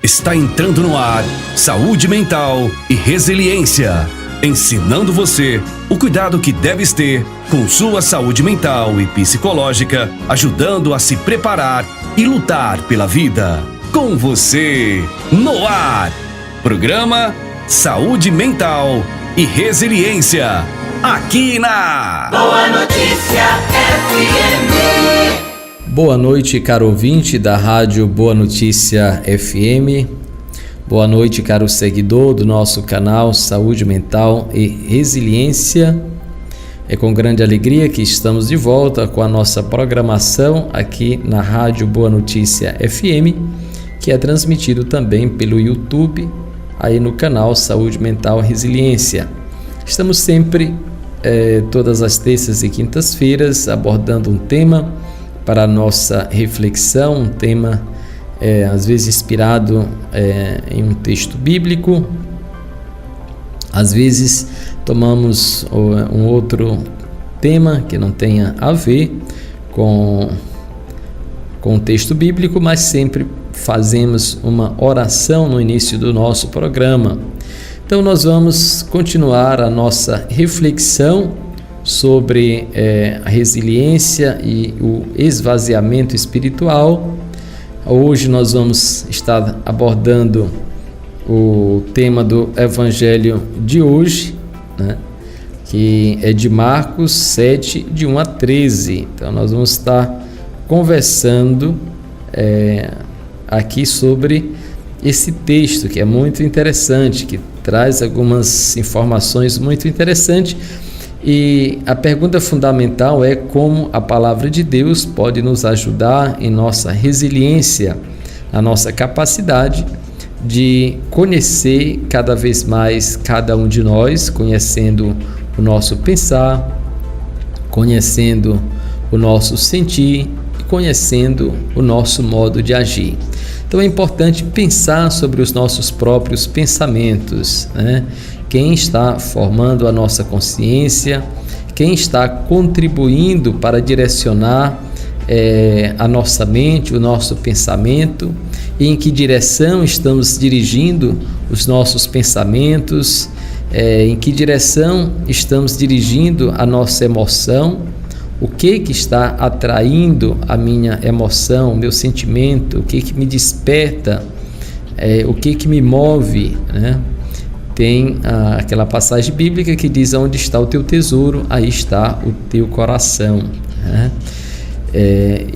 Está entrando no ar Saúde Mental e Resiliência, ensinando você o cuidado que deves ter com sua saúde mental e psicológica, ajudando a se preparar e lutar pela vida. Com você, no ar, programa Saúde Mental e Resiliência, aqui na Boa Notícia FM. Boa noite, caro ouvinte da rádio Boa Notícia FM. Boa noite, caro seguidor do nosso canal Saúde Mental e Resiliência. É com grande alegria que estamos de volta com a nossa programação aqui na rádio Boa Notícia FM, que é transmitido também pelo YouTube, aí no canal Saúde Mental e Resiliência. Estamos sempre, todas as terças e quintas-feiras, abordando um tema para a nossa reflexão, um tema às vezes inspirado em um texto bíblico, às vezes tomamos um outro tema que não tenha a ver com o texto bíblico, mas sempre fazemos uma oração no início do nosso programa. Então nós vamos continuar a nossa reflexão sobre a resiliência e o esvaziamento espiritual. Hoje nós vamos estar abordando o tema do Evangelho de hoje, né, que é de Marcos 7, de 1 a 13. Então nós vamos estar conversando aqui sobre esse texto, que é muito interessante, que traz algumas informações muito interessantes. E a pergunta fundamental é como a palavra de Deus pode nos ajudar em nossa resiliência, na nossa capacidade de conhecer cada vez mais cada um de nós, conhecendo o nosso pensar, conhecendo o nosso sentir e conhecendo o nosso modo de agir. Então é importante pensar sobre os nossos próprios pensamentos, né? Quem está formando a nossa consciência, quem está contribuindo para direcionar a nossa mente, o nosso pensamento, e em que direção estamos dirigindo os nossos pensamentos, em que direção estamos dirigindo a nossa emoção, o que está atraindo a minha emoção, o meu sentimento, o que me desperta, o que me move, né? Tem aquela passagem bíblica que diz: onde está o teu tesouro, aí está o teu coração, né?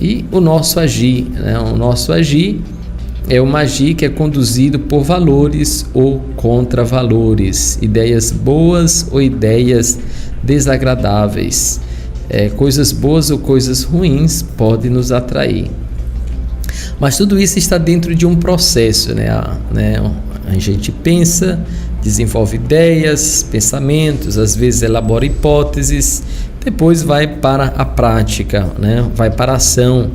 E o nosso agir, né? O nosso agir é uma agir que é conduzido por valores ou contra valores, ideias boas ou ideias desagradáveis, coisas boas ou coisas ruins podem nos atrair. Mas tudo isso está dentro de um processo, né? A gente pensa, desenvolve ideias, pensamentos, às vezes elabora hipóteses, depois vai para a prática, né? Vai para a ação,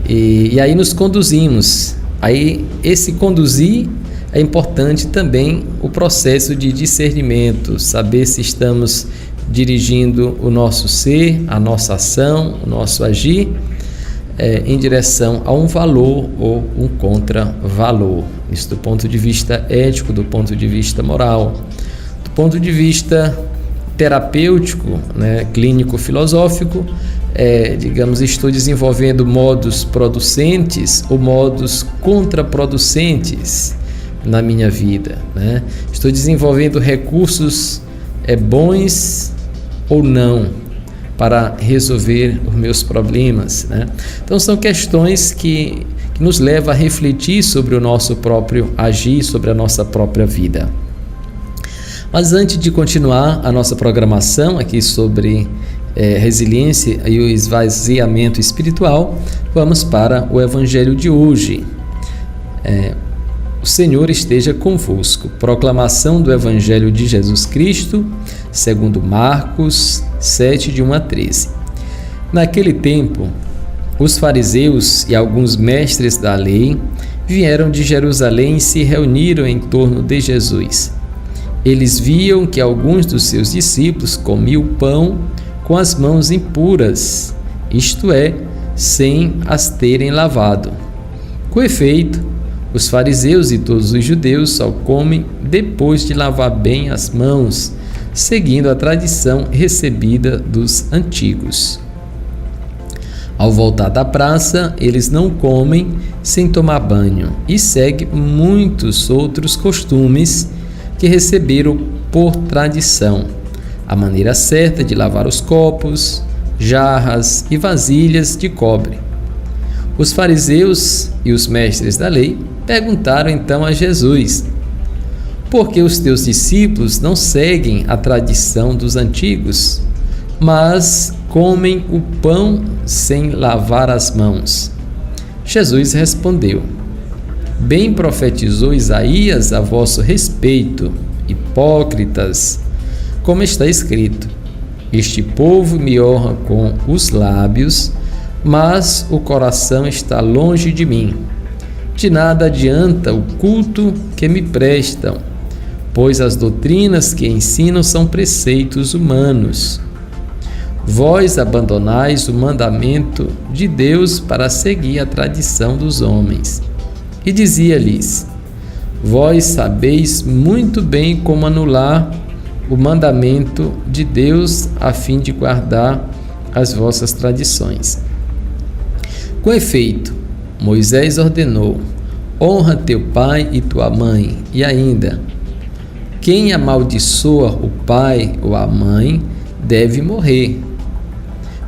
e aí nos conduzimos. Aí esse conduzir é importante também o processo de discernimento, saber se estamos dirigindo o nosso ser, a nossa ação, o nosso agir em direção a um valor ou um contravalor. Isso do ponto de vista ético, do ponto de vista moral, do ponto de vista terapêutico, né, clínico-filosófico, estou desenvolvendo modos producentes ou modos contraproducentes na minha vida, né? Estou desenvolvendo recursos bons ou não para resolver os meus problemas, né? Então são questões que nos levam a refletir sobre o nosso próprio agir, sobre a nossa própria vida. Mas antes de continuar a nossa programação aqui sobre resiliência e o esvaziamento espiritual, vamos para o Evangelho de hoje. O Senhor esteja convosco. Proclamação do Evangelho de Jesus Cristo, segundo Marcos 7, de 1 a 13. Naquele tempo, os fariseus e alguns mestres da lei vieram de Jerusalém e se reuniram em torno de Jesus. Eles viam que alguns dos seus discípulos comiam pão com as mãos impuras, isto é, sem as terem lavado. Com efeito, Os fariseus e todos os judeus só comem depois de lavar bem as mãos, seguindo a tradição recebida dos antigos. Ao voltar da praça, eles não comem sem tomar banho e seguem muitos outros costumes que receberam por tradição. A maneira certa de lavar os copos, jarras e vasilhas de cobre. Os fariseus e os mestres da lei perguntaram então a Jesus: por que os teus discípulos não seguem a tradição dos antigos, mas comem o pão sem lavar as mãos? Jesus respondeu: bem profetizou Isaías a vosso respeito, hipócritas, como está escrito: este povo me honra com os lábios, mas o coração está longe de mim. De nada adianta o culto que me prestam, pois as doutrinas que ensinam são preceitos humanos. Vós abandonais o mandamento de Deus para seguir a tradição dos homens. E dizia-lhes: vós sabeis muito bem como anular o mandamento de Deus a fim de guardar as vossas tradições. Com efeito, Moisés ordenou: honra teu pai e tua mãe, e ainda: quem amaldiçoa o pai ou a mãe deve morrer.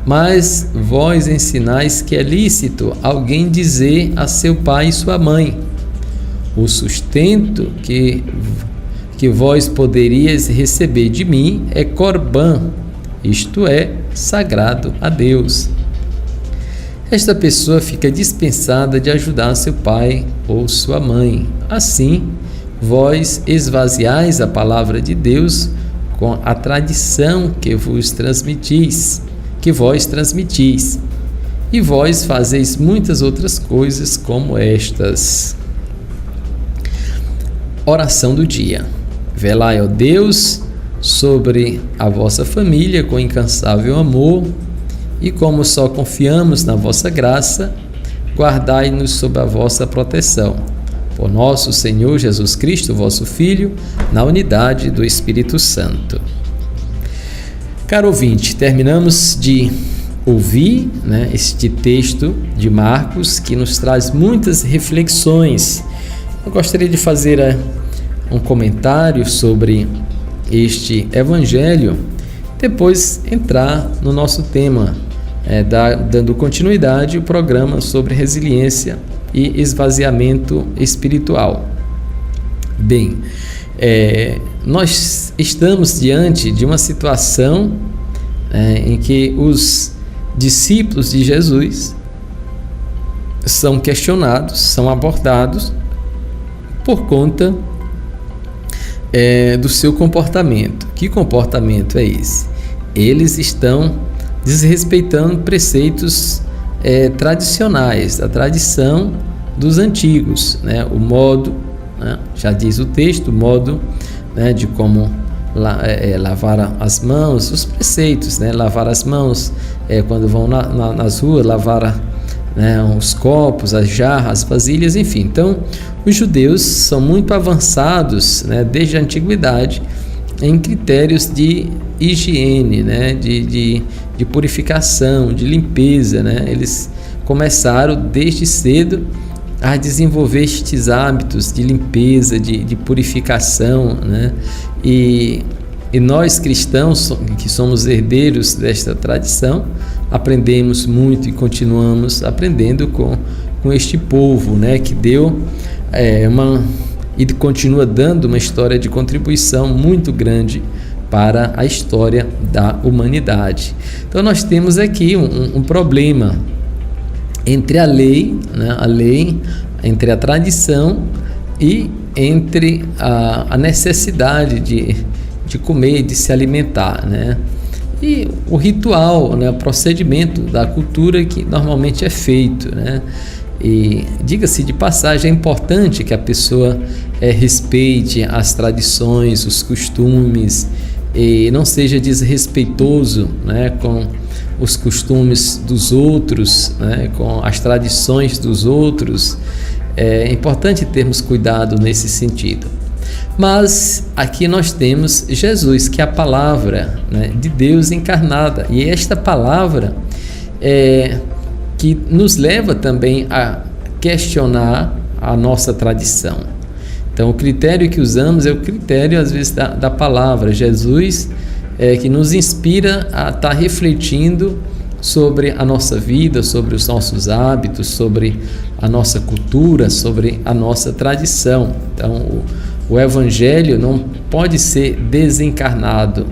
Mas vós ensinais que é lícito alguém dizer a seu pai e sua mãe: o sustento que vós poderíeis receber de mim é corbã, isto é, sagrado a Deus. Esta pessoa fica dispensada de ajudar seu pai ou sua mãe. Assim, vós esvaziais a palavra de Deus com a tradição que vós transmitis, e vós fazeis muitas outras coisas como estas. Oração do dia. Velai, ó Deus, sobre a vossa família com incansável amor, e como só confiamos na vossa graça, guardai-nos sob a vossa proteção. Por nosso Senhor Jesus Cristo, vosso Filho, na unidade do Espírito Santo. Caro ouvinte, terminamos de ouvir este texto de Marcos, que nos traz muitas reflexões. Eu gostaria de fazer um comentário sobre este evangelho, depois entrar no nosso tema, dando continuidade ao programa sobre resiliência e esvaziamento espiritual. Bem, nós estamos diante de uma situação em que os discípulos de Jesus são questionados, são abordados por conta do seu comportamento. Que comportamento é esse? Eles estão desrespeitando preceitos tradicionais, da tradição dos antigos, o modo, já diz o texto, o modo de como lavar as mãos, os preceitos, lavar as mãos quando vão nas ruas, lavar os copos, as jarras, as vasilhas, enfim. Então, os judeus são muito avançados, desde a antiguidade, em critérios de higiene, de purificação, de limpeza, Eles começaram desde cedo a desenvolver estes hábitos de limpeza, de purificação, E nós cristãos, que somos herdeiros desta tradição, aprendemos muito e continuamos aprendendo com este povo, que deu e continua dando uma história de contribuição muito grande para a história da humanidade. Então nós temos aqui um problema entre a lei, entre a tradição e entre a necessidade de comer, de se alimentar, e o ritual, o procedimento da cultura que normalmente é feito, E diga-se de passagem, é importante que a pessoa respeite as tradições, os costumes, e não seja desrespeitoso com os costumes dos outros, com as tradições dos outros. É importante termos cuidado nesse sentido. Mas aqui nós temos Jesus, que é a palavra, né, de Deus encarnada. E esta palavra que nos leva também a questionar a nossa tradição. Então, o critério que usamos é o critério, às vezes, da palavra. Jesus que nos inspira a estar refletindo sobre a nossa vida, sobre os nossos hábitos, sobre a nossa cultura, sobre a nossa tradição. Então, o Evangelho não pode ser desencarnado.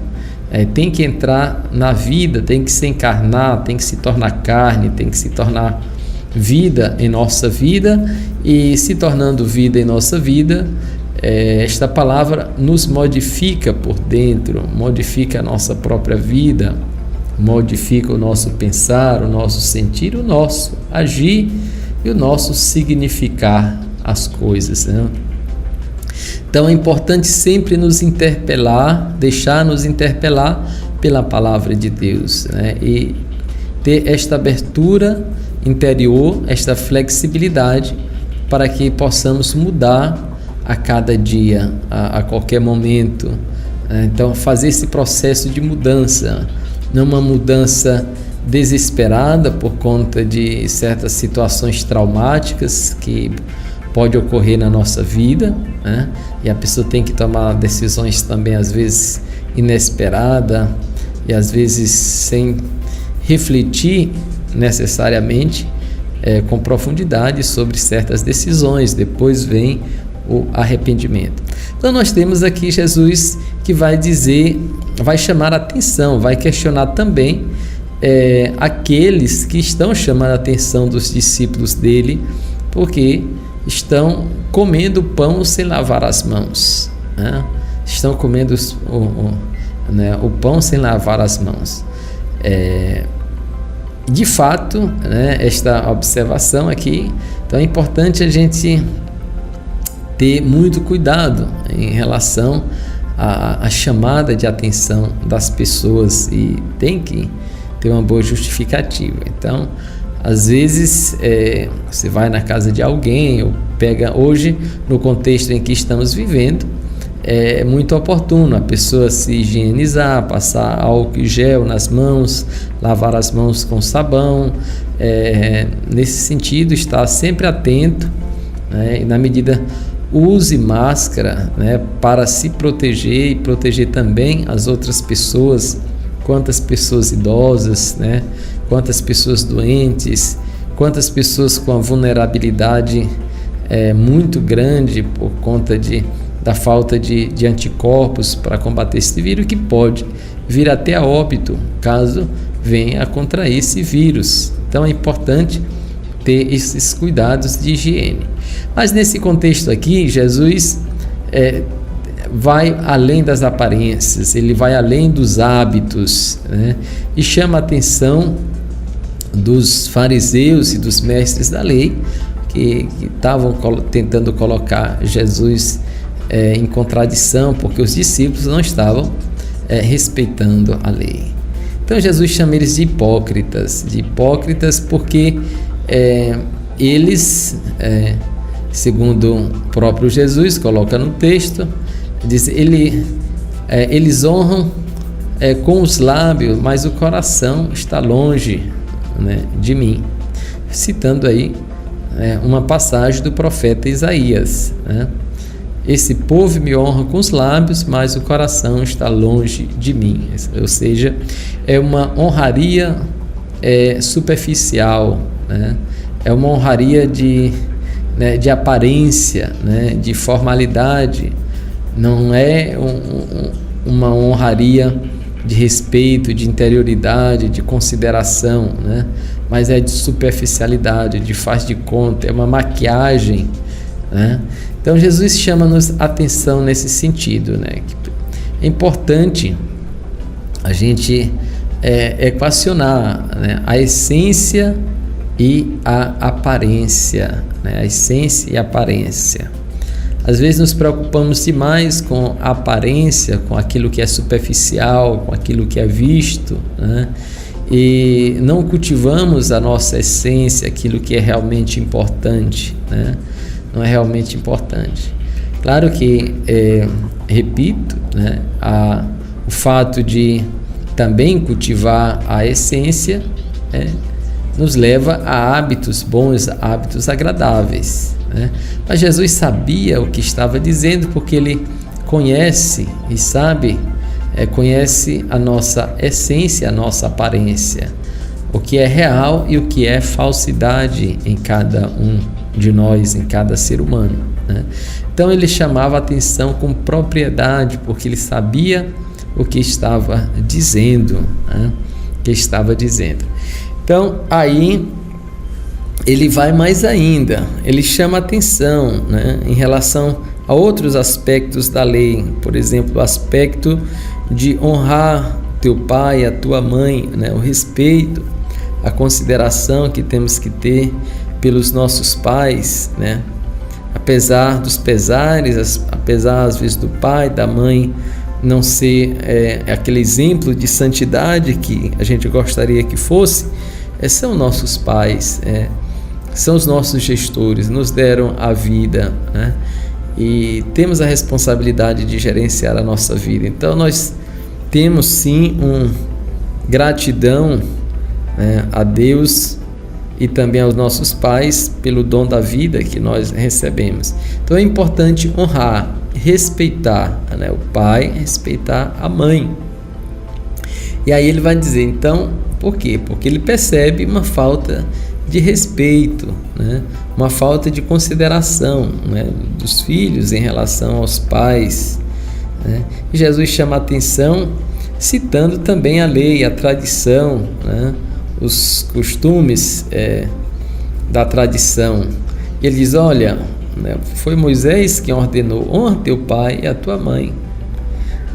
Tem que entrar na vida, tem que se encarnar, tem que se tornar carne, tem que se tornar vida em nossa vida, e se tornando vida em nossa vida, esta palavra nos modifica por dentro, modifica a nossa própria vida, modifica o nosso pensar, o nosso sentir, o nosso agir e o nosso significar as coisas, né? Então é importante sempre nos interpelar, deixar nos interpelar pela palavra de Deus, né? E ter esta abertura interior, esta flexibilidade para que possamos mudar a cada dia, a qualquer momento. Então fazer esse processo de mudança, não uma mudança desesperada por conta de certas situações traumáticas que pode ocorrer na nossa vida, né? E a pessoa tem que tomar decisões também, às vezes inesperadas, e às vezes sem refletir necessariamente com profundidade sobre certas decisões. Depois vem o arrependimento. Então nós temos aqui Jesus que vai dizer, vai chamar a atenção, vai questionar também aqueles que estão chamando a atenção dos discípulos dele, porque estão comendo pão sem lavar as mãos, né? Estão comendo o pão sem lavar as mãos. De fato, né, esta observação aqui, então é importante a gente ter muito cuidado em relação à chamada de atenção das pessoas, e tem que ter uma boa justificativa. Então, às vezes você vai na casa de alguém, ou pega, hoje no contexto em que estamos vivendo, é muito oportuno a pessoa se higienizar, passar álcool e gel nas mãos, lavar as mãos com sabão, nesse sentido estar sempre atento, né? E na medida use máscara, né, para se proteger e proteger também as outras pessoas, quantas pessoas idosas, né, quantas pessoas doentes, quantas pessoas com a vulnerabilidade muito grande por conta da falta de anticorpos para combater esse vírus, que pode vir até a óbito caso venha a contrair esse vírus. Então é importante ter esses cuidados de higiene. Mas nesse contexto aqui, Jesus vai além das aparências, ele vai além dos hábitos, né? E chama a atenção dos fariseus e dos mestres da lei que estavam tentando colocar Jesus em contradição, porque os discípulos não estavam respeitando a lei. Então Jesus chama eles de hipócritas porque eles, segundo o próprio Jesus coloca no texto, diz, eles honram com os lábios, mas o coração está longe, né, de mim, citando aí uma passagem do profeta Isaías, né? Esse povo me honra com os lábios, mas o coração está longe de mim. Ou seja, é uma honraria superficial, né? É uma honraria de aparência, né? De formalidade. Não é uma honraria de respeito, de interioridade, de consideração, né? Mas é de superficialidade, de faz de conta, é uma maquiagem, né? Então Jesus chama-nos atenção nesse sentido, né? É importante a gente equacionar, né, a essência e a aparência, né? A essência e a aparência. Às vezes nos preocupamos demais com a aparência, com aquilo que é superficial, com aquilo que é visto, né? E não cultivamos a nossa essência, aquilo que é realmente importante, né? não é realmente importante. Claro que, repito, né, o fato de também cultivar a essência nos leva a hábitos bons, hábitos agradáveis, né? Mas Jesus sabia o que estava dizendo, porque ele conhece e sabe, conhece a nossa essência, a nossa aparência, o que é real e o que é falsidade em cada um de nós, em cada ser humano, né? Então ele chamava a atenção com propriedade, porque ele sabia o que estava dizendo, né? O que estava dizendo. Então aí ele vai mais ainda, ele chama a atenção, né, em relação a outros aspectos da lei, por exemplo, o aspecto de honrar teu pai, a tua mãe, né, o respeito, a consideração que temos que ter pelos nossos pais, né? Apesar dos pesares, apesar às vezes do pai, da mãe não ser aquele exemplo de santidade que a gente gostaria que fosse, são nossos pais, são os nossos gestores, nos deram a vida, né? E temos a responsabilidade de gerenciar a nossa vida. Então nós temos sim gratidão, né, a Deus e também aos nossos pais pelo dom da vida que nós recebemos. Então é importante honrar, respeitar, né, o pai, respeitar a mãe. E aí ele vai dizer, então, por quê? Porque ele percebe uma falta de respeito, né, uma falta de consideração, né, dos filhos em relação aos pais, né? E Jesus chama a atenção citando também a lei, a tradição, né, os costumes da tradição. E ele diz, olha, né, foi Moisés quem ordenou, honra teu pai e a tua mãe,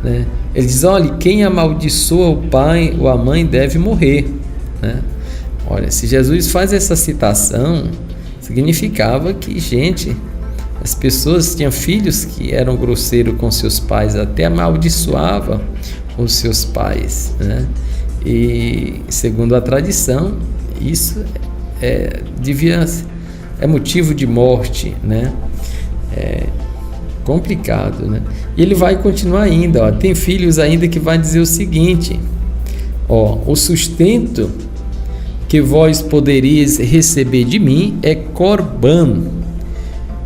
né? Ele diz, olha, quem amaldiçoa o pai ou a mãe deve morrer, né? Olha, se Jesus faz essa citação, significava que, gente, as pessoas tinham filhos que eram grosseiros com seus pais, até amaldiçoavam os seus pais, né? E segundo a tradição, isso é motivo de morte, né? É complicado, né? E ele vai continuar ainda, ó, tem filhos ainda que vai dizer o seguinte, ó, o sustento que vós poderíeis receber de mim é corban,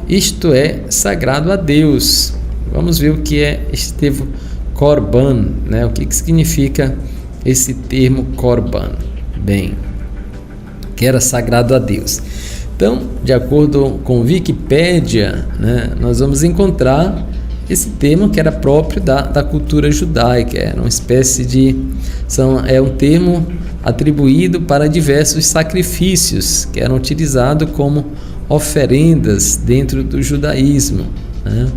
isto é sagrado a Deus. Vamos ver o que é este termo corban, né? O que significa esse termo corban? Bem, que era sagrado a Deus. Então, de acordo com Wikipédia, né, nós vamos encontrar esse termo que era próprio da cultura judaica, era uma espécie de... é um termo atribuído para diversos sacrifícios que eram utilizados como oferendas dentro do judaísmo, né?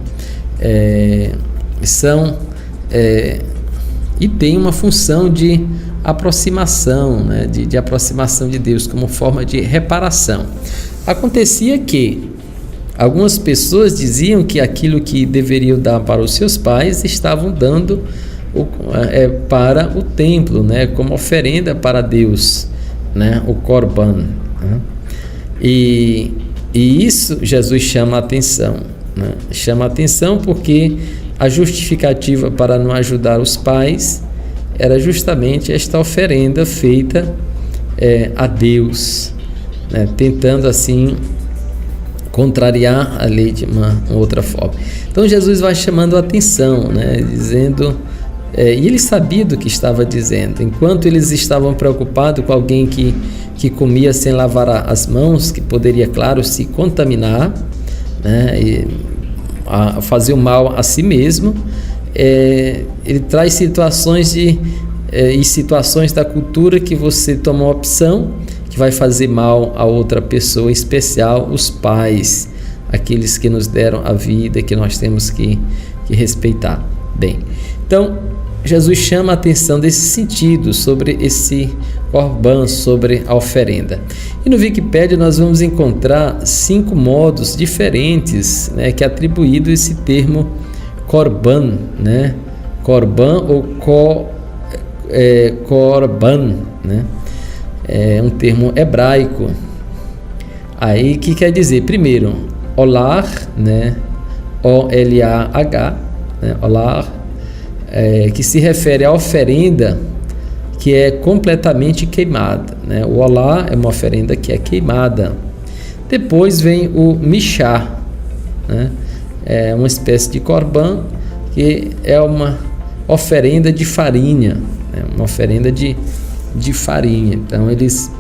E tem uma função de aproximação, né, de aproximação de Deus como forma de reparação. Acontecia que algumas pessoas diziam que aquilo que deveriam dar para os seus pais estavam dando para o templo, né, como oferenda para Deus, né, o corban, né? E isso Jesus chama a atenção, né? Chama a atenção porque a justificativa para não ajudar os pais era justamente esta oferenda feita a Deus, né, tentando assim contrariar a lei de uma outra forma. Então Jesus vai chamando a atenção, né, dizendo, e ele sabia do que estava dizendo. Enquanto eles estavam preocupados com alguém que comia sem lavar as mãos, que poderia, claro, se contaminar, né, e fazer o mal a si mesmo, ele traz situações e situações da cultura que você toma uma opção que vai fazer mal a outra pessoa, em especial os pais, aqueles que nos deram a vida, que nós temos que respeitar. Bem, então Jesus chama a atenção desse sentido, sobre esse corban, sobre a oferenda. E no Wikipédia nós vamos encontrar 5 modos diferentes, né, que é atribuído esse termo corban, né? Corban ou corban, né? É um termo hebraico. Aí que quer dizer, primeiro, olar, né? O-L-A-H, né? Olar, que se refere à oferenda que é completamente queimada, né? O olar é uma oferenda que é queimada. Depois vem o mishá, né? É uma espécie de korban, que é uma oferenda de farinha, né? Uma oferenda de farinha. Então eles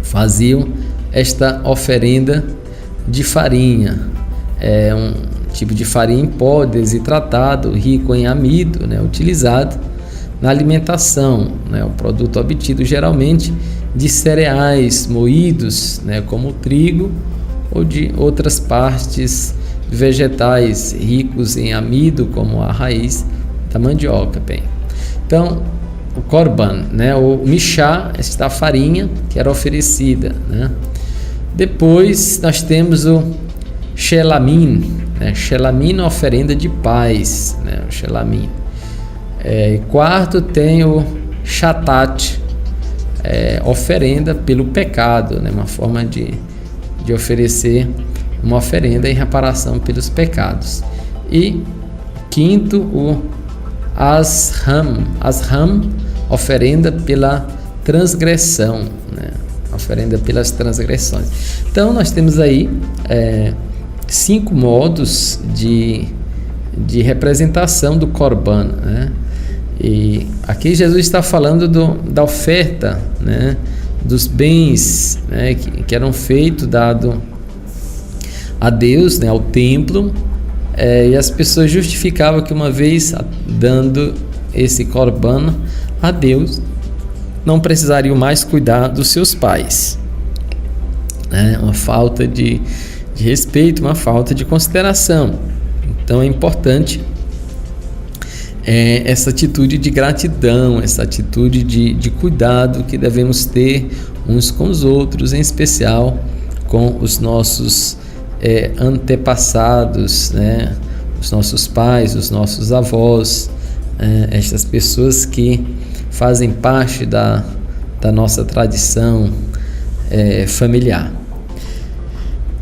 faziam esta oferenda de farinha. É um tipo de farinha em pó desidratado, rico em amido, né? Utilizado na alimentação, né? O produto obtido geralmente de cereais moídos, né? Como o trigo, ou de outras partes vegetais ricos em amido, como a raiz da mandioca. Bem, então o korban, né? O mishá, esta farinha que era oferecida, né? Depois nós temos o shelamim, né? Shelamim, oferenda de paz, né? O shelamim. Quarto tem o shatat, oferenda pelo pecado, né? Uma forma de oferecer uma oferenda em reparação pelos pecados. E quinto, o asham, oferenda pela transgressão, né? Oferenda pelas transgressões. Então nós temos aí 5 modos de representação do korban, né? E aqui Jesus está falando da oferta, né? Dos bens, né? que eram feitos, dado a Deus, né? Ao templo, e as pessoas justificavam que uma vez dando esse korban a Deus, não precisariam mais cuidar dos seus pais, né? Uma falta de respeito, uma falta de consideração. Então é importante essa atitude de gratidão, essa atitude de cuidado que devemos ter uns com os outros, em especial com os nossos antepassados, né? Os nossos pais, os nossos avós, estas pessoas que fazem parte da nossa tradição familiar.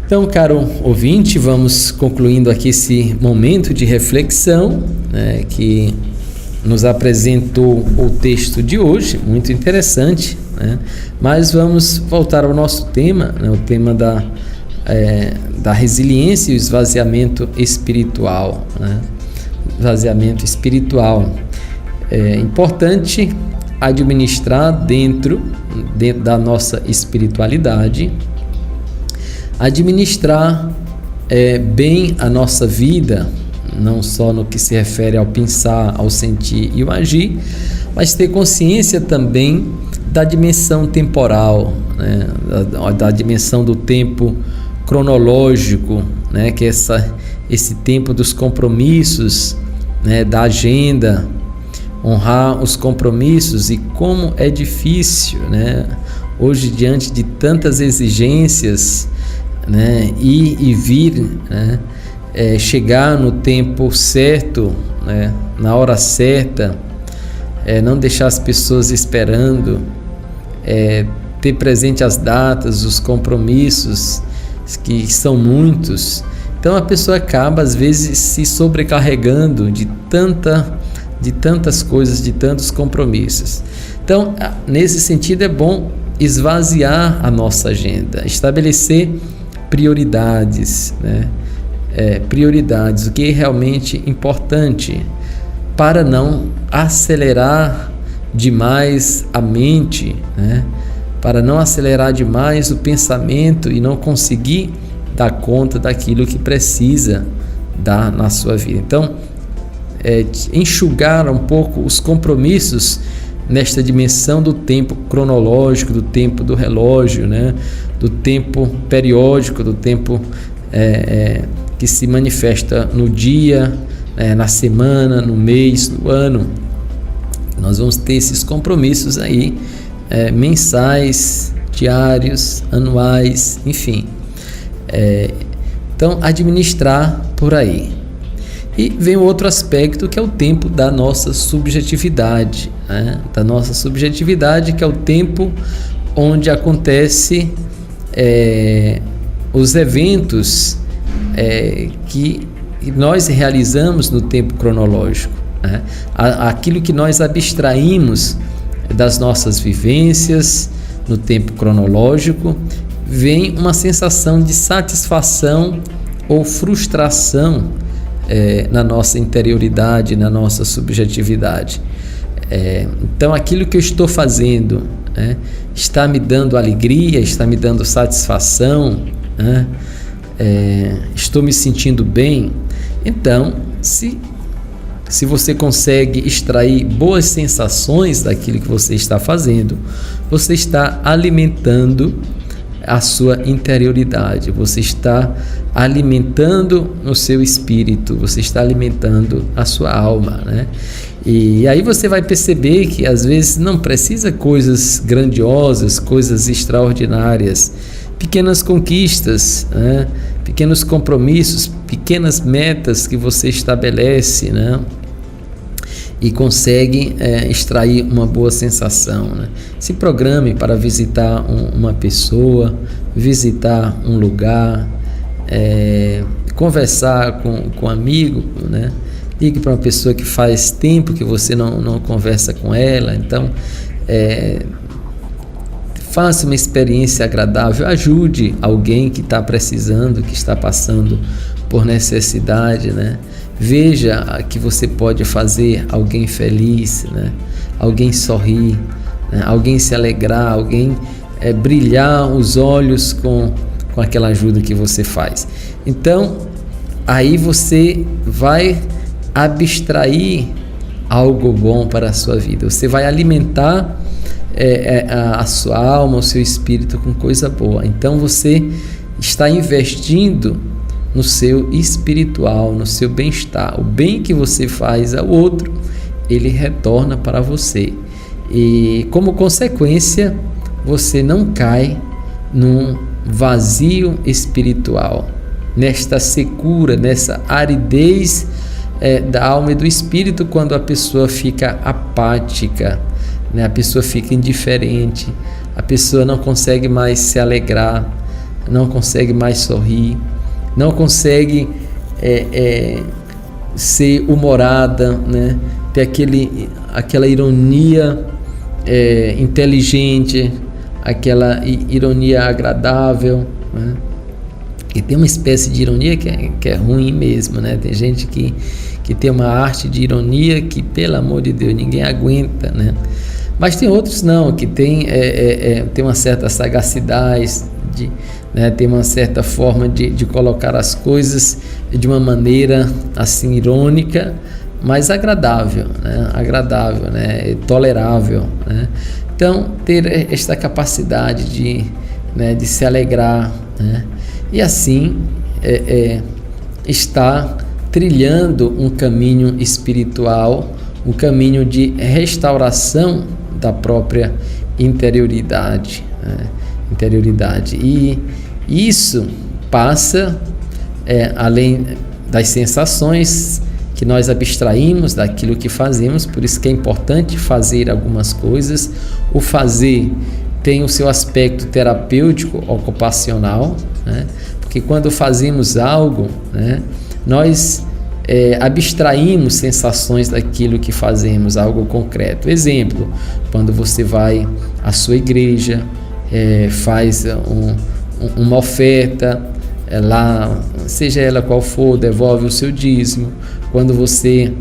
Então, caro ouvinte, vamos concluindo aqui esse momento de reflexão, né, que nos apresentou o texto de hoje, muito interessante, né? Mas vamos voltar ao nosso tema, né, o tema da resiliência e o esvaziamento espiritual, né? Esvaziamento espiritual. É importante administrar dentro da nossa espiritualidade, administrar bem a nossa vida, não só no que se refere ao pensar, ao sentir e ao agir, mas ter consciência também da dimensão temporal, né? da dimensão do tempo cronológico, né? Que é esse tempo dos compromissos, né? Da agenda, honrar os compromissos, e como é difícil, né? Hoje, diante de tantas exigências, né? Ir e vir, né? Chegar no tempo certo, né? Na hora certa, não deixar as pessoas esperando, ter presente as datas, os compromissos, que são muitos. Então a pessoa acaba às vezes se sobrecarregando de tantas coisas, de tantos compromissos. Então, nesse sentido, é bom esvaziar a nossa agenda, estabelecer prioridades, né? Prioridades, o que é realmente importante, para não acelerar demais a mente, né? Para não acelerar demais o pensamento e não conseguir dar conta daquilo que precisa dar na sua vida. Então, enxugar um pouco os compromissos nesta dimensão do tempo cronológico, do tempo do relógio, né? Do tempo periódico, do tempo que se manifesta no dia, na semana, no mês, no ano. Nós vamos ter esses compromissos aí, mensais, diários, anuais, enfim. Então, administrar por aí. E vem o outro aspecto, que é o tempo da nossa subjetividade, né? Da nossa subjetividade, que é o tempo onde acontece os eventos que nós realizamos no tempo cronológico, né? Aquilo que nós abstraímos das nossas vivências no tempo cronológico, vem uma sensação de satisfação ou frustração na nossa interioridade, na nossa subjetividade. Então, aquilo que eu estou fazendo está me dando alegria, está me dando satisfação, estou me sentindo bem. Então, se você consegue extrair boas sensações daquilo que você está fazendo, você está alimentando a sua interioridade, você está alimentando o seu espírito, você está alimentando a sua alma, né? E aí você vai perceber que às vezes não precisa coisas grandiosas, coisas extraordinárias, pequenas conquistas, né? Pequenos compromissos, pequenas metas que você estabelece, né? E consegue extrair uma boa sensação, né? Se programe para visitar uma pessoa, visitar um lugar, conversar com um amigo, né? Ligue para uma pessoa que faz tempo que você não conversa com ela. Então, faça uma experiência agradável, ajude alguém que está precisando, que está passando por necessidade, né? Veja que você pode fazer alguém feliz, né? Alguém sorrir, né? Alguém se alegrar, alguém brilhar os olhos com aquela ajuda que você faz. Então, aí você vai abstrair algo bom para a sua vida. Você vai alimentar a sua alma, o seu espírito com coisa boa. Então, você está investindo no seu espiritual, no seu bem-estar. O bem que você faz ao outro, ele retorna para você. E, como consequência, você não cai num vazio espiritual, nesta secura, nessa aridez da alma e do espírito, quando a pessoa fica apática, né? A pessoa fica indiferente, a pessoa não consegue mais se alegrar, não consegue mais sorrir, não consegue ser humorada, né? Ter aquela ironia inteligente, aquela ironia agradável, né? E tem uma espécie de ironia que é ruim mesmo, né? Tem gente que tem uma arte de ironia que, pelo amor de Deus, ninguém aguenta, né? Mas tem outros não, que tem uma certa sagacidade, né? Tem uma certa forma de colocar as coisas de uma maneira assim irônica, mas agradável, né? Agradável, né? Tolerável, né? Então, ter esta capacidade de se alegrar, né? E assim está trilhando um caminho espiritual, um caminho de restauração da própria interioridade, né? E isso passa além das sensações que nós abstraímos daquilo que fazemos. Por isso que é importante fazer algumas coisas. O fazer tem o seu aspecto terapêutico, ocupacional, né? Porque quando fazemos algo, né, nós abstraímos sensações daquilo que fazemos, algo concreto. Exemplo, quando você vai à sua igreja, faz uma oferta, lá, seja ela qual for, devolve o seu dízimo. Quando você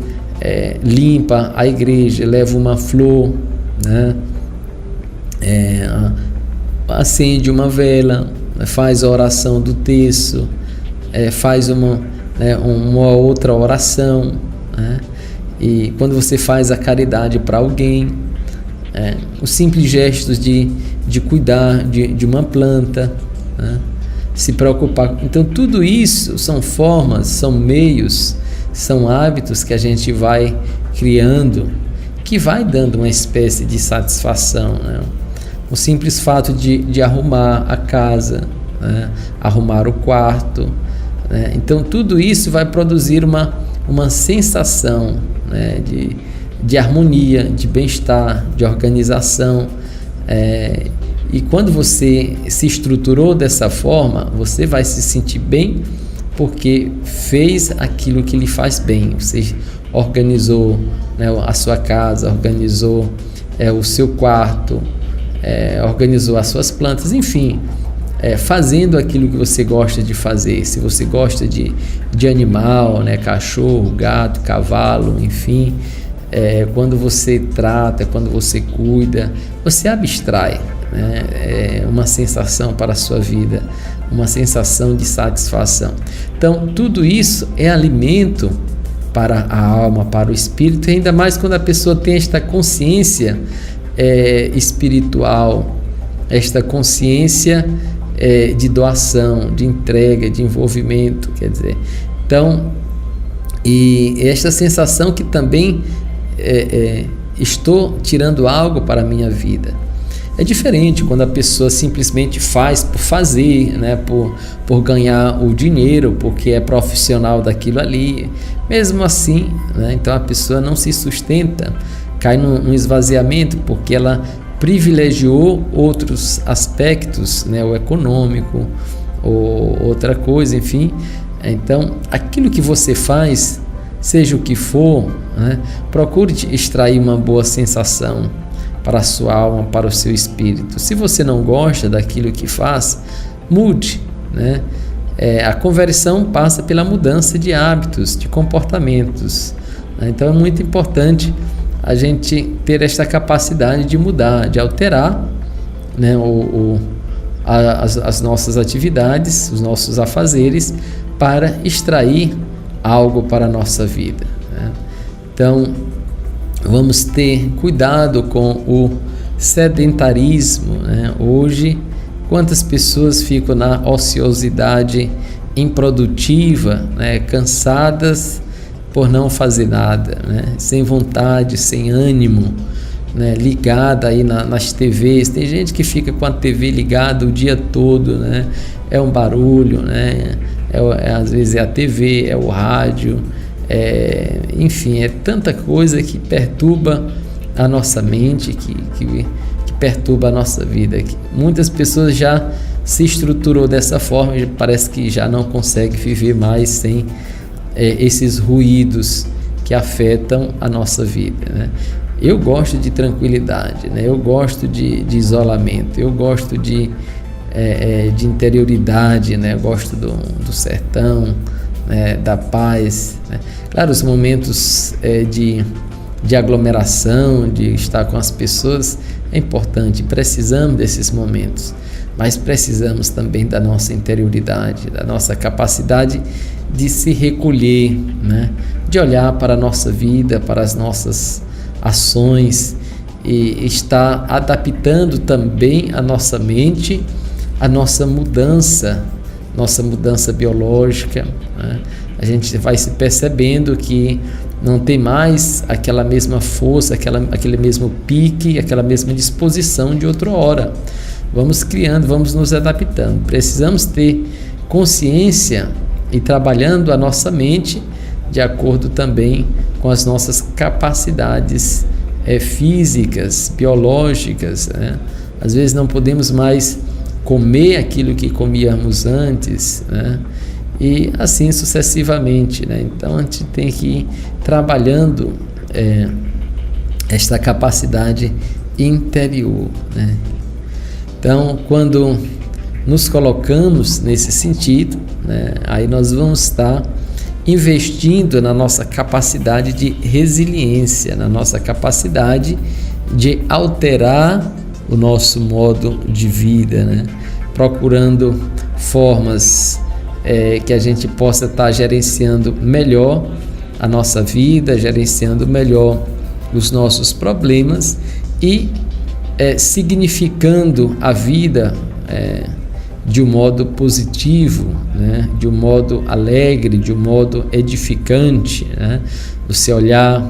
limpa a igreja, leva uma flor, né? Acende uma vela, faz a oração do terço, faz uma outra oração, né? E quando você faz a caridade para alguém, os simples gestos de cuidar de uma planta, né? Se preocupar. Então, tudo isso são formas, são meios, são hábitos que a gente vai criando, que vai dando uma espécie de satisfação, né? O simples fato de arrumar a casa, né? Arrumar o quarto, né? Então, tudo isso vai produzir uma sensação, né? de harmonia, de bem-estar, de organização. E quando você se estruturou dessa forma, você vai se sentir bem, porque fez aquilo que lhe faz bem. Você organizou, né, a sua casa, organizou o seu quarto, organizou as suas plantas, enfim, fazendo aquilo que você gosta de fazer. Se você gosta de animal, né, cachorro, gato, cavalo, enfim, quando você trata, quando você cuida, você abstrai, né, uma sensação para a sua vida, uma sensação de satisfação. Então, tudo isso é alimento para a alma, para o espírito, e ainda mais quando a pessoa tem esta consciência espiritual, esta consciência de doação, de entrega, de envolvimento, quer dizer. Então, e esta sensação que também estou tirando algo para a minha vida. É diferente quando a pessoa simplesmente faz por fazer, né? por ganhar o dinheiro, porque é profissional daquilo ali. Mesmo assim, né? Então a pessoa não se sustenta, cai num esvaziamento, porque ela privilegiou outros aspectos, né? O econômico, ou outra coisa, enfim. Então, aquilo que você faz, seja o que for, né? Procure extrair uma boa sensação para a sua alma, para o seu espírito. Se você não gosta daquilo que faz, mude, né? A conversão passa pela mudança de hábitos, de comportamentos, né? Então é muito importante a gente ter esta capacidade de mudar, de alterar, né, as nossas atividades, os nossos afazeres, para extrair algo para a nossa vida, né? Então, vamos ter cuidado com o sedentarismo, né? Hoje, quantas pessoas ficam na ociosidade improdutiva, né? Cansadas por não fazer nada, né? Sem vontade, sem ânimo, né? Ligada aí nas TVs. Tem gente que fica com a TV ligada o dia todo, né? É um barulho, né? Às vezes é a TV, é o rádio, enfim, é tanta coisa que perturba a nossa mente, que perturba a nossa vida. Muitas pessoas já se estruturou dessa forma e parece que já não consegue viver mais sem esses ruídos que afetam a nossa vida, né? Eu gosto de tranquilidade, né? Eu gosto de isolamento, eu gosto de interioridade, né? Eu gosto do sertão, da paz, né? Claro, os momentos de aglomeração, de estar com as pessoas é importante, precisamos desses momentos, mas precisamos também da nossa interioridade, da nossa capacidade de se recolher, né? De olhar para a nossa vida, para as nossas ações e estar adaptando também a nossa mente, a nossa mudança biológica, né? A gente vai se percebendo que não tem mais aquela mesma força, aquele mesmo pique, aquela mesma disposição de outra hora. Vamos criando, vamos nos adaptando. Precisamos ter consciência e trabalhando a nossa mente de acordo também com as nossas capacidades físicas, biológicas, né? Às vezes não podemos mais comer aquilo que comíamos antes, né? E assim sucessivamente, né? Então a gente tem que ir trabalhando esta capacidade interior, né? Então, quando nos colocamos nesse sentido, né, aí nós vamos estar investindo na nossa capacidade de resiliência, na nossa capacidade de alterar o nosso modo de vida, né? Procurando formas que a gente possa estar gerenciando melhor a nossa vida, gerenciando melhor os nossos problemas e significando a vida de um modo positivo, né? De um modo alegre, de um modo edificante, né? Você olhar,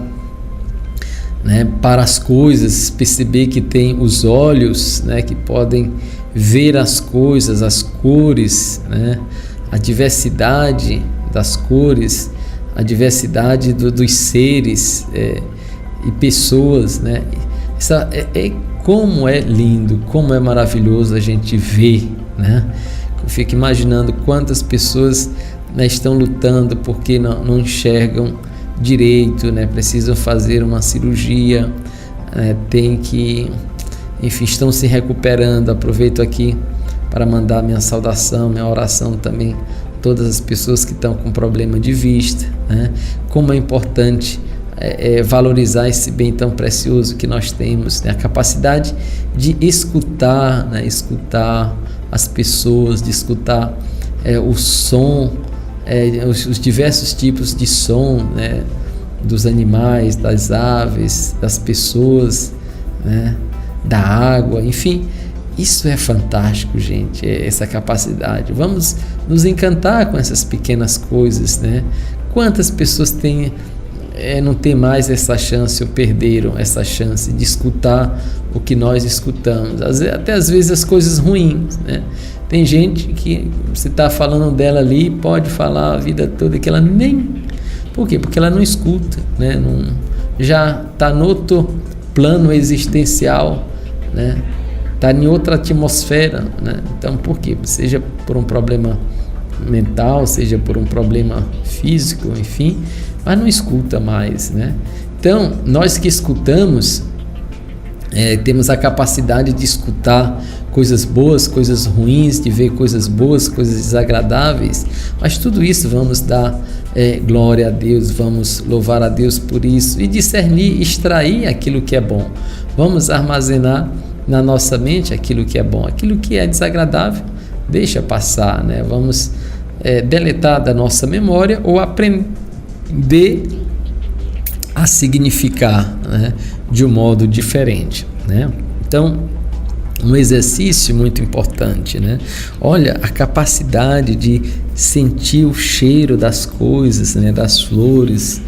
né, para as coisas, perceber que tem os olhos, né, que podem ver as coisas, as cores, né? A diversidade das cores, a diversidade dos seres e pessoas, né? Como é lindo, como é maravilhoso a gente ver, né? Eu fico imaginando quantas pessoas né, estão lutando porque não enxergam direito, né, precisam fazer uma cirurgia, enfim, estão se recuperando. Aproveito aqui para mandar minha saudação, minha oração também, todas as pessoas que estão com problema de vista, né? Como é importante valorizar esse bem tão precioso que nós temos, né? A capacidade de escutar, né? Escutar as pessoas, de escutar o som, os diversos tipos de som, né? Dos animais, das aves, das pessoas, né? Da água, enfim. Isso é fantástico, gente, essa capacidade. Vamos nos encantar com essas pequenas coisas, né? Quantas pessoas não têm mais essa chance ou perderam essa chance de escutar o que nós escutamos? Até às vezes as coisas ruins, né? Tem gente que você está falando dela ali, pode falar a vida toda que ela nem... Por quê? Porque ela não escuta, né? Já está no outro plano existencial, né? Está em outra atmosfera, né? Então, por quê? Seja por um problema mental, seja por um problema físico, enfim, mas não escuta mais, né? Então, nós que escutamos, temos a capacidade de escutar coisas boas, coisas ruins, de ver coisas boas, coisas desagradáveis, mas tudo isso vamos dar glória a Deus, vamos louvar a Deus por isso e discernir, extrair aquilo que é bom. Vamos armazenar na nossa mente aquilo que é bom, aquilo que é desagradável, deixa passar, né? Vamos deletar da nossa memória ou aprender a significar, né? De um modo diferente, né? Então, um exercício muito importante, né? Olha, a capacidade de sentir o cheiro das coisas, né? Das flores,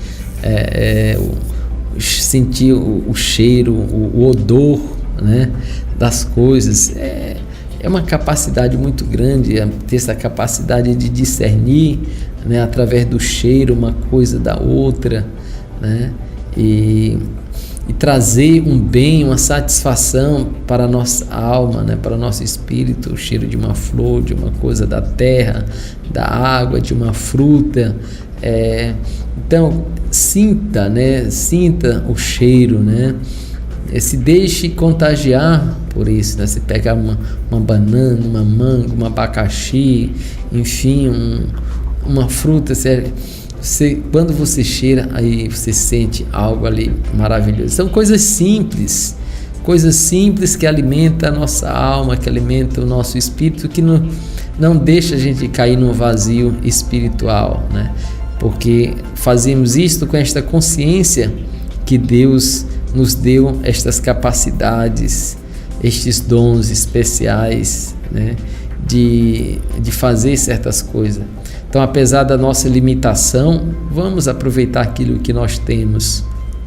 sentir o cheiro, o odor, né? Das coisas, é uma capacidade muito grande, ter essa capacidade de discernir, né? Através do cheiro uma coisa da outra, né? E trazer um bem, uma satisfação para a nossa alma, né? Para o nosso espírito, o cheiro de uma flor, de uma coisa da terra, da água, de uma fruta. Então, sinta, né? Sinta o cheiro, né? Se deixe contagiar por isso, né? Você pegar uma banana, uma manga, um abacaxi, enfim, uma fruta, quando você cheira, aí você sente algo ali maravilhoso. São coisas simples que alimentam a nossa alma, que alimentam o nosso espírito, que não deixa a gente cair num vazio espiritual, né? Porque fazemos isto com esta consciência que Deus nos deu estas capacidades, estes dons especiais, né? De fazer certas coisas. Então, apesar da nossa limitação, vamos aproveitar aquilo que nós temos,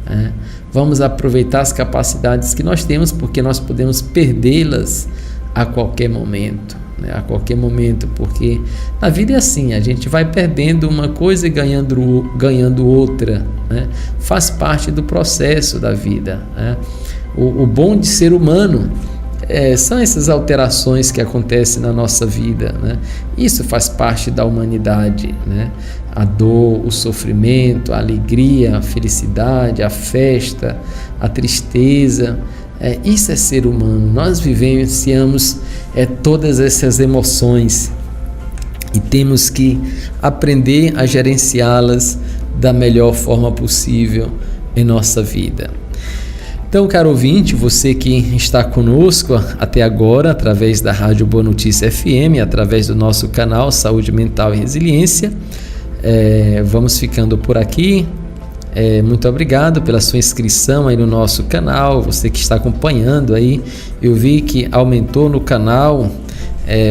né? Vamos aproveitar as capacidades que nós temos, porque nós podemos perdê-las a qualquer momento, né? A qualquer momento, porque a vida é assim, a gente vai perdendo uma coisa e ganhando outra, né? Faz parte do processo da vida, né? O bom de ser humano são essas alterações que acontecem na nossa vida, né? Isso faz parte da humanidade, né? A dor, o sofrimento, a alegria, a felicidade, a festa, a tristeza, isso é ser humano. Nós vivenciamos todas essas emoções e temos que aprender a gerenciá-las da melhor forma possível em nossa vida. Então, caro ouvinte, você que está conosco até agora, através da Rádio Boa Notícia FM, através do nosso canal Saúde Mental e Resiliência, vamos ficando por aqui. Muito obrigado pela sua inscrição aí no nosso canal, você que está acompanhando aí. Eu vi que aumentou no canal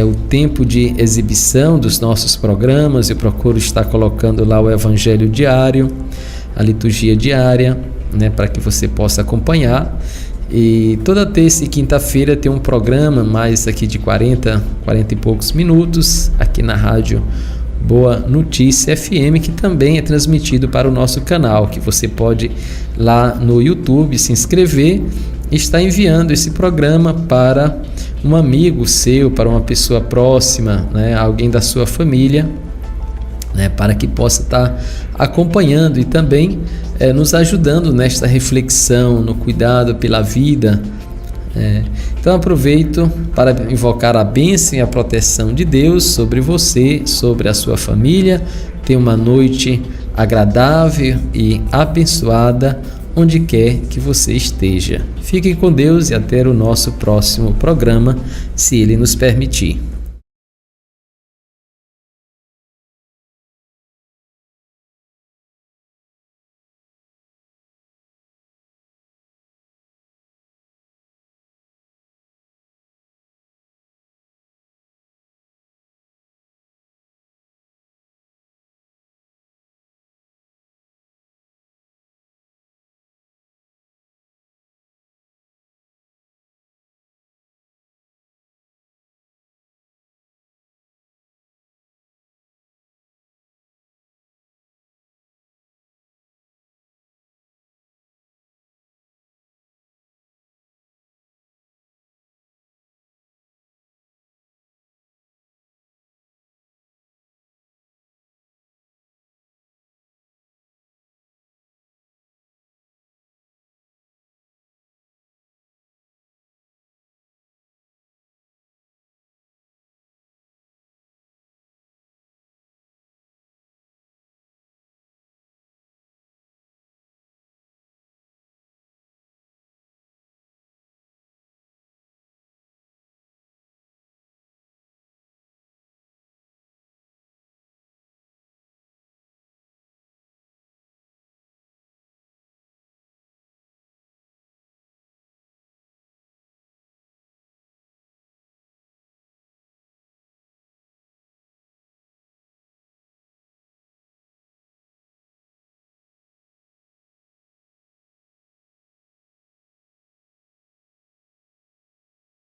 o tempo de exibição dos nossos programas. Eu procuro estar colocando lá o Evangelho diário, a liturgia diária, né, para que você possa acompanhar. E toda terça e quinta-feira tem um programa mais aqui de 40 e poucos minutos aqui na Rádio Boa Notícia FM, que também é transmitido para o nosso canal, que você pode lá no YouTube se inscrever e estar enviando esse programa para um amigo seu, para uma pessoa próxima, né, alguém da sua família, para que possa estar acompanhando e também nos ajudando nesta reflexão, no cuidado pela vida. Então aproveito para invocar a bênção e a proteção de Deus sobre você, sobre a sua família. Tenha uma noite agradável e abençoada onde quer que você esteja. Fique com Deus e até o nosso próximo programa, se Ele nos permitir.